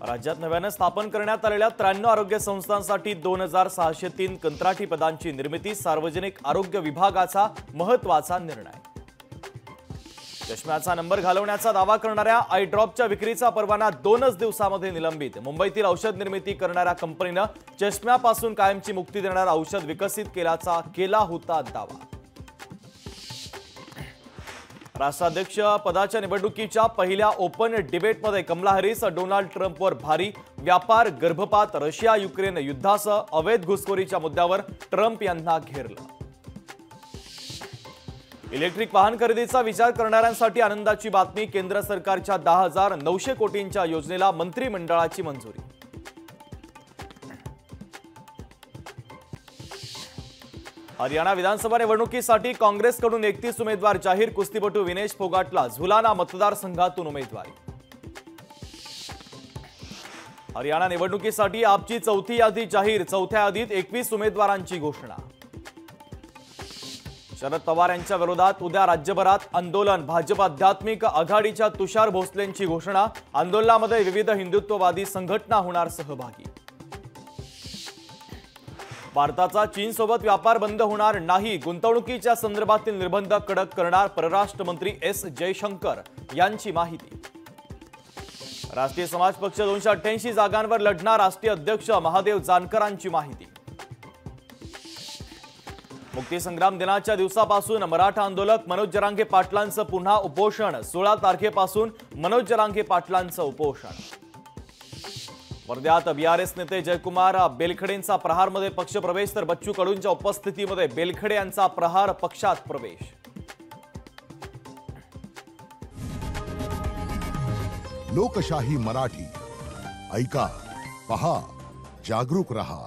राज्यात नव्याने स्थापन करण्यात आलेल्या 93 आरोग्य संस्थांसाठी 2603 कंत्राटी पदांची निर्मिती, सार्वजनिक आरोग्य विभागाचा महत्त्वाचा निर्णय। चष्म्याचा नंबर घालवण्याचा दावा करणाऱ्या आय ड्रॉपच्या विक्रीचा परवाना 2च दिवसांमध्ये निलंबित। मुंबईतील औषध निर्मिती करणाऱ्या कंपनीने चष्म्यापासून कायमची मुक्ती देणारा औषध विकसित केला होता दावा। राष्ट्राध्यक्ष पदाच्या निवडणुकीच्या पहिल्या ओपन डिबेटमध्ये कमला हॅरिस डोनाल्ड ट्रम्पवर भारी। व्यापार, गर्भपात, रशिया युक्रेन युद्धासह अवैध घुसखोरीच्या मुद्द्यावर ट्रम्प यांना घेरलं। इलेक्ट्रिक वाहन खरेदीचा विचार करणाऱ्यांसाठी आनंदाची बातमी, केंद्र सरकारच्या 10,900 कोटींच्या योजनेला मंत्रिमंडळाची मंजुरी। हरियाणा विधानसभा निवडणुकीसाठी काँग्रेसकडून 31 उमेदवार जाहीर, कुस्तीपटू विनेश फोगाटला झुलाना मतदारसंघातून उमेदवारी। हरियाणा निवडणुकीसाठी आपची चौथी यादी जाहीर, चौथ्या यादीत 21 उमेदवारांची घोषणा। शरद पवार यांच्या विरोधात उद्या राज्यभरात आंदोलन, भाजप आध्यात्मिक आघाडीच्या तुषार भोसलेंची घोषणा। आंदोलनामध्ये विविध हिंदुत्ववादी संघटना होणार सहभागी। भारताचा चीनसोबत व्यापार बंद होणार नाही, गुंतवणुकीच्या संदर्भातील निर्बंध कडक करणार परराष्ट्र मंत्री एस जयशंकर यांची माहिती। राष्ट्रीय समाज पक्ष 288 जागांवर लढणार, राष्ट्रीय अध्यक्ष महादेव जानकरांची माहिती। मुक्तीसंग्राम दिनाच्या दिवसापासून मराठा आंदोलक मनोज जरांगे पाटलांचं पुन्हा उपोषण, 16 तारखेपासून मनोज जरांगे पाटलांचं उपोषण। वर्ध्यात बीआरएस नेते जयकुमार बेलखेडेंचा प्रहारमध्ये पक्षप्रवेश, तर बच्चू कडूंच्या उपस्थितीमध्ये बेलखेडे यांचा प्रहार पक्षात प्रवेश। लोकशाही मराठी ऐका, पहा, जागरूक रहा।